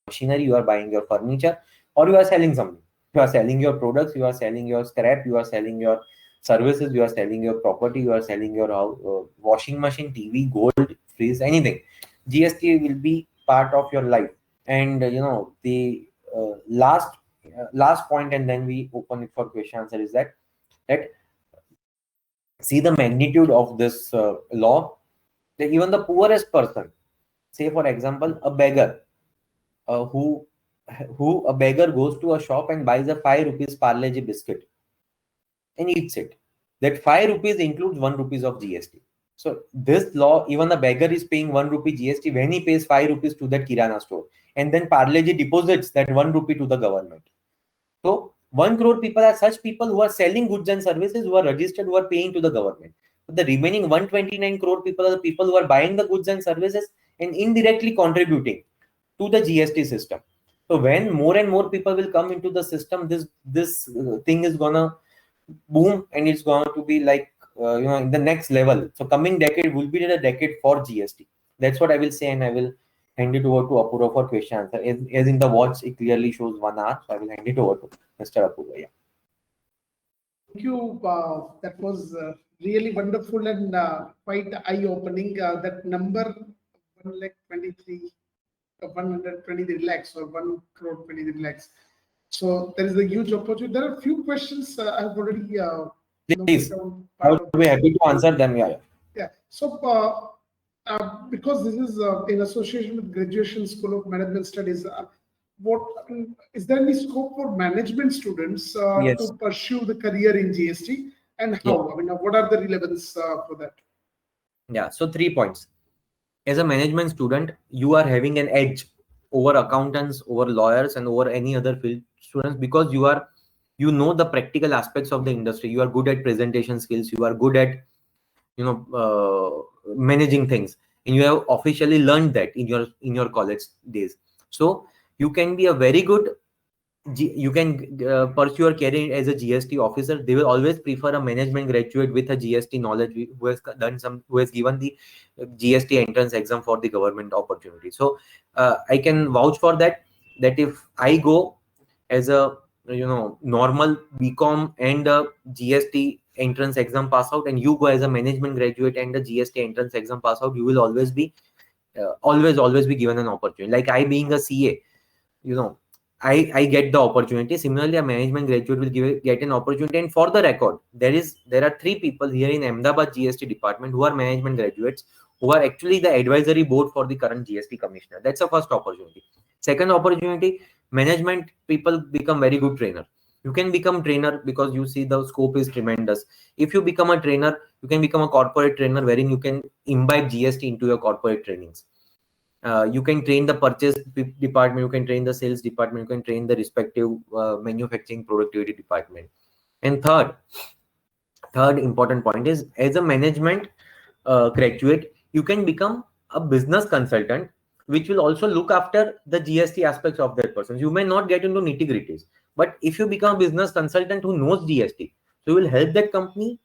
machinery, you are buying your furniture, or you are selling something. You are selling your products, you are selling your scrap, you are selling your services, you are selling your property, you are selling your house, washing machine, TV, gold, fridge, anything. GST will be part of your life. And the last point, and then we open it for question answer, is that see the magnitude of this law. That even the poorest person, say for example a beggar, who a beggar goes to a shop and buys a 5 rupees Parle G biscuit and eats it. That 5 rupees includes 1 rupees of GST. So this law, even the beggar is paying 1 rupee GST when he pays 5 rupees to that Kirana store, and then Parle G deposits that 1 rupee to the government. So 1 crore people are such people who are selling goods and services, who are registered, who are paying to the government. But the remaining 129 crore people are the people who are buying the goods and services and indirectly contributing to the GST system. So when more and more people will come into the system, this thing is gonna boom, and it's going to be like in the next level. So coming decade will be the decade for GST. That's what I will say, and I will hand it over to Apurva for question answer. As in the watch, it clearly shows 1 hour, so I will hand it over to Mr. Apurva. Yeah. Thank you. That was really wonderful and quite eye-opening. That number 1,23,123 lakhs or 1 crore 23 lakhs. So there is a huge opportunity. There are a few questions I've already. Please, I would be happy to answer them. Yeah. Yeah. So because this is in association with Graduation School of Management Studies, what is there any scope for management students Yes. to pursue the career in GST, and how? Yeah. I mean, what are the relevance for that? Yeah. So 3 points. As a management student, you are having an edge over accountants, over lawyers, and over any other field students, because you know the practical aspects of the industry. You are good at presentation skills. You are good at managing things, and you have officially learned that in your college days. So you can be a very good you can pursue your career as a GST officer. They will always prefer a management graduate with a GST knowledge, who has given the GST entrance exam for the government opportunity. So I can vouch for that if I go as a normal BCom and a GST entrance exam pass out, and you go as a management graduate and a GST entrance exam pass out, you will always be always be given an opportunity. Like I being a CA, I get the opportunity. Similarly, a management graduate will get an opportunity. And for the record, there are 3 people here in Ahmedabad GST department who are management graduates, who are actually the advisory board for the current GST commissioner. That's the first opportunity. Second opportunity, management people become very good trainer. You can become trainer because you see the scope is tremendous. If you become a trainer, you can become a corporate trainer, wherein you can imbibe GST into your corporate trainings. You can train the purchase department, you can train the sales department, you can train the respective manufacturing productivity department. And third important point is, as a management graduate, you can become a business consultant, which will also look after the GST aspects of that person. You may not get into nitty-gritties, but if you become a business consultant who knows GST, so you will help that company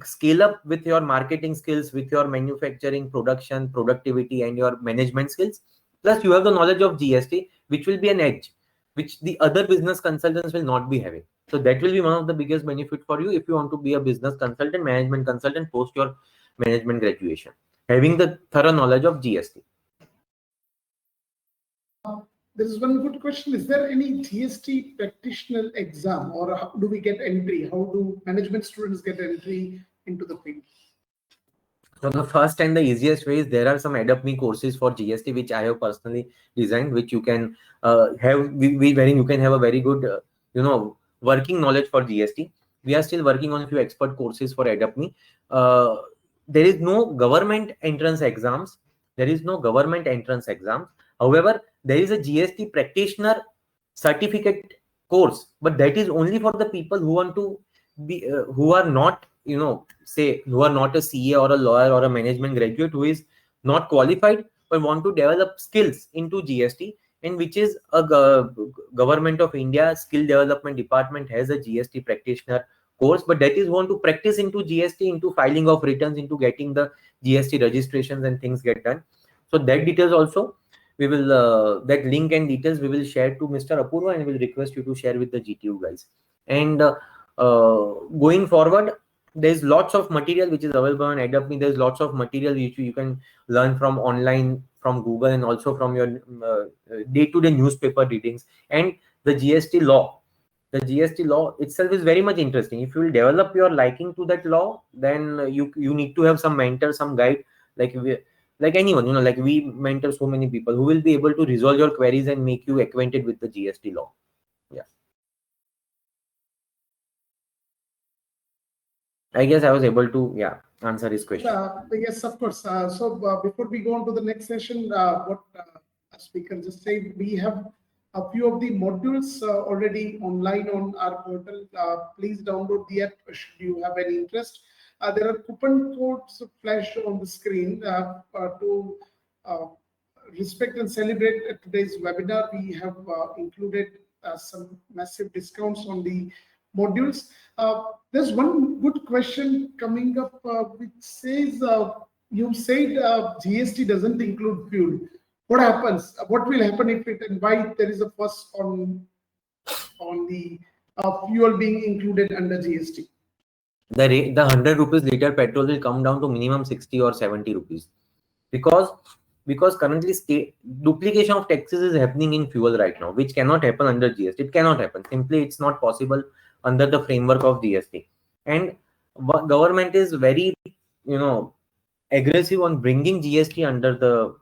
scale up with your marketing skills, with your manufacturing, production, productivity, and your management skills. Plus, you have the knowledge of GST, which will be an edge, which the other business consultants will not be having. So that will be one of the biggest benefit for you if you want to be a business consultant, management consultant post your management graduation, having the thorough knowledge of GST. There is one good question. Is there any GST practitioner exam, or how do we get entry? How do management students get entry into the field? So the first and the easiest way is, there are some Adopt.me courses for GST, which I have personally designed, which you can have, wherein you can have a very good, working knowledge for GST. We are still working on a few expert courses for Adopt.me. There is no government entrance exams. However, there is a GST practitioner certificate course, but that is only for the people who want to be, who are not, who are not a CA or a lawyer or a management graduate, who is not qualified but want to develop skills into GST, and which is a government of India skill development department has a GST practitioner course, but that is want to practice into GST, into filing of returns, into getting the GST registrations and things get done. So that details also we will that link and details we will share to Mr. Apurva, and we will request you to share with the GTU guys. And going forward, there's lots of material which is available on Adopt.me. There's lots of material which you can learn from online, from Google, and also from your day-to-day newspaper readings. And the GST law itself is very much interesting. If you will develop your liking to that law, then you need to have some mentor, some guide. Like like anyone, like we mentor so many people who will be able to resolve your queries and make you acquainted with the GST law. Yeah. I guess I was able to, answer his question. Yes, of course. Before we go on to the next session, what a speaker just said, we have a few of the modules already online on our portal. Please download the app should you have any interest. There are coupon codes flashed on the screen to uh, respect and celebrate today's webinar. We have included some massive discounts on the modules. There's one good question coming up, which says, you said GST doesn't include fuel. What happens? What will happen if it, and why there is a fuss on the fuel being included under GST? The 100 rupees liter petrol will come down to minimum 60 or 70 rupees, because currently state duplication of taxes is happening in fuel right now, which cannot happen under GST. It cannot happen. Simply, it's not possible under the framework of GST. And government is very, aggressive on bringing GST under the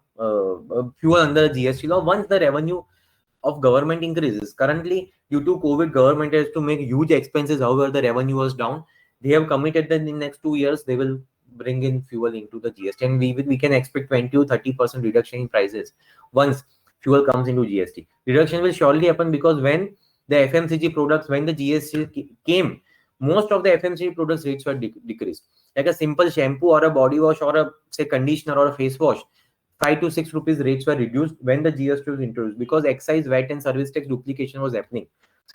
fuel under the GST law. Once the revenue of government increases, currently due to COVID, government has to make huge expenses. However, the revenue was down. They have committed that in the next 2 years they will bring in fuel into the GST, and we can expect 20 to 30% reduction in prices once fuel comes into GST. Reduction will surely happen, because when the FMCG products, when the GST came, most of the FMCG products rates were decreased. Like a simple shampoo or a body wash or a say conditioner or a face wash, 5 to 6 rupees rates were reduced when the GST was introduced, because excise, VAT and service tax duplication was happening.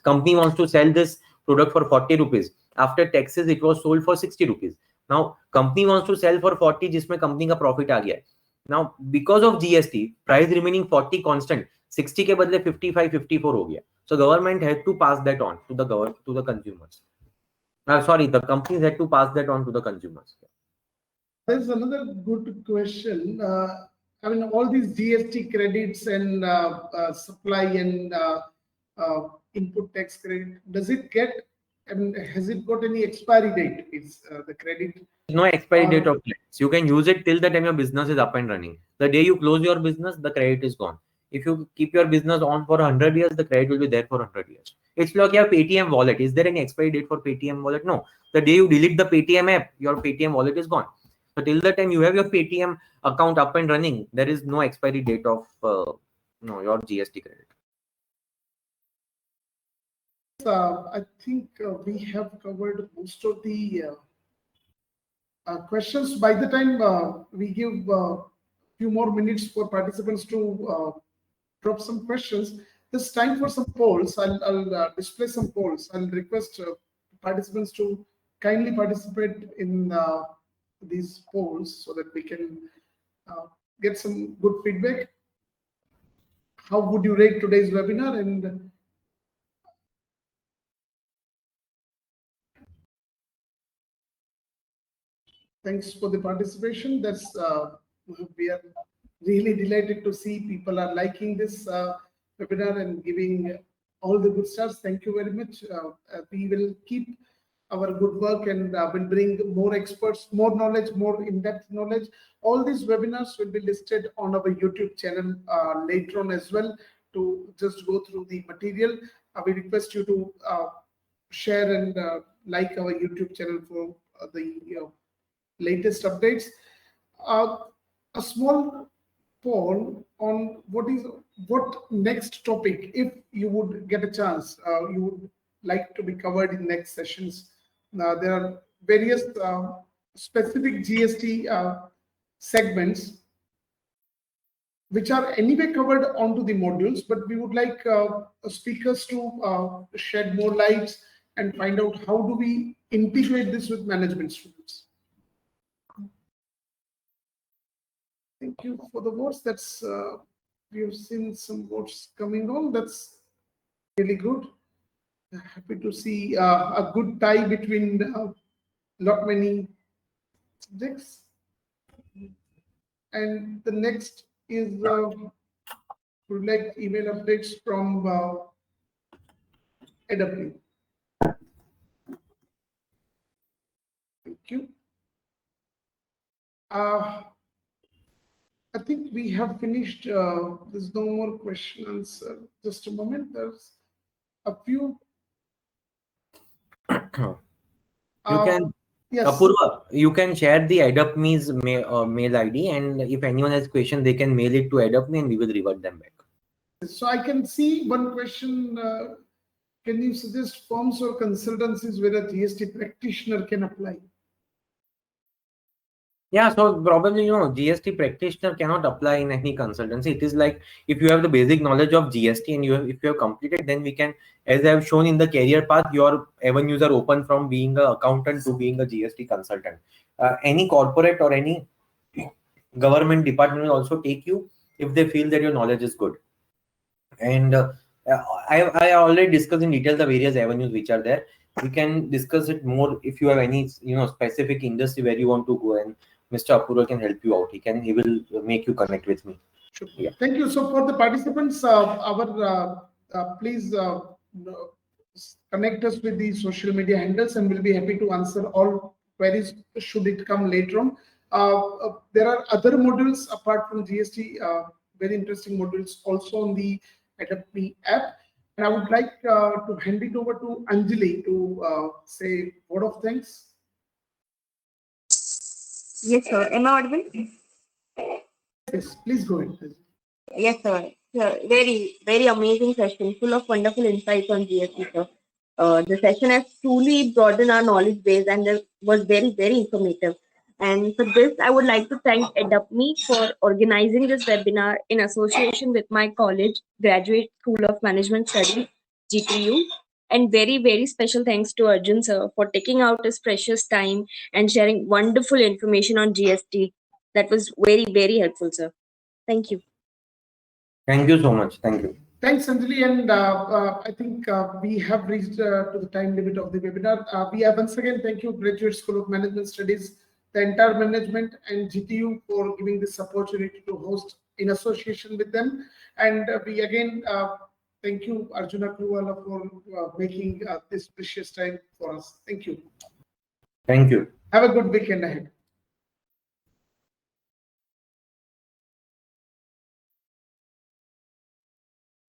Company wants to sell this product for 40 rupees. After taxes, it was sold for 60 rupees. Now, company wants to sell for 40, जिसमें company का profit आ गया है. Now, because of GST, price remaining 40 constant, 60 के बदले 55, 54 हो गया. So, government had to pass that on to the consumers. The companies had to pass that on to the consumers. There's another good question. I mean, all these GST credits and supply and input tax credit, does it get, I mean, has it got any expiry date? Is the credit? No expiry date of credits. You can use it till the time your business is up and running. The day you close your business, the credit is gone. If you keep your business on for 100 years, the credit will be there for 100 years. It's like your Paytm wallet. Is there any expiry date for Paytm wallet? No. The day you delete the Paytm app, your Paytm wallet is gone. So till the time you have your Paytm account up and running, there is no expiry date of your GST credit. I think we have covered most of the questions. By the time we give a few more minutes for participants to drop some questions, there's time for some polls. I'll display some polls. I'll request participants to kindly participate in these polls so that we can get some good feedback. How would you rate today's webinar? And thanks for the participation. That's we are really delighted to see people are liking this webinar and giving all the good stars. Thank you very much. We will keep our good work and will bring more experts, more knowledge, more in-depth knowledge. All these webinars will be listed on our YouTube channel later on as well, to just go through the material. We request you to share and like our YouTube channel for the latest updates. A small poll on what next topic, if you would get a chance, you would like to be covered in next sessions. There are various specific GST segments which are anyway covered onto the modules, but we would like speakers to shed more lights and find out how do we integrate this with management students. Thank you for the votes. That's we have seen some votes coming on. That's really good. Happy to see a good tie between lot many subjects. And the next is would like email updates from AW. Thank you. I think we have finished. There's no more questions. Just a moment. There's a few. You can, Yes. Apurva, you can share the AdaptMe's mail ID, and if anyone has question, they can mail it to AdaptMe, and we will revert them back. So I can see one question. Can you suggest firms or consultancies where a GST practitioner can apply? Yeah, so probably, GST practitioner cannot apply in any consultancy. It is like if you have the basic knowledge of GST and if you have completed, then we can, as I have shown in the career path, your avenues are open from being an accountant to being a GST consultant. Any corporate or any government department will also take you if they feel that your knowledge is good. And I already discussed in detail the various avenues which are there. We can discuss it more if you have any specific industry where you want to go, and Mr. Apurva can help you out. He will make you connect with me. Sure. Yeah. Thank you. So for the participants, please connect us with the social media handles, and we'll be happy to answer all queries should it come later on. There are other modules apart from GST, very interesting modules also on the AdaptMe app. And I would like to hand it over to Anjali to say a word of thanks. Yes, sir. Am I audible? Yes, please go ahead. Yes, sir. Very, very amazing session, full of wonderful insights on GST, sir. The session has truly broadened our knowledge base and was very, very informative. And for this, I would like to thank AdaptMe for organizing this webinar in association with my college, Graduate School of Management Studies, GTU. And very, very special thanks to Arjun, sir, for taking out his precious time and sharing wonderful information on GST. That was very, very helpful, sir. Thank you. Thank you so much. Thank you. Thanks, Anjali. And I think we have reached to the time limit of the webinar. We have once again thank you, Graduate School of Management Studies, the entire management and GTU for giving this opportunity to host in association with them. And we again thank you, Arjuna Kruwala, for making this precious time for us. Thank you. Thank you. Have a good weekend ahead.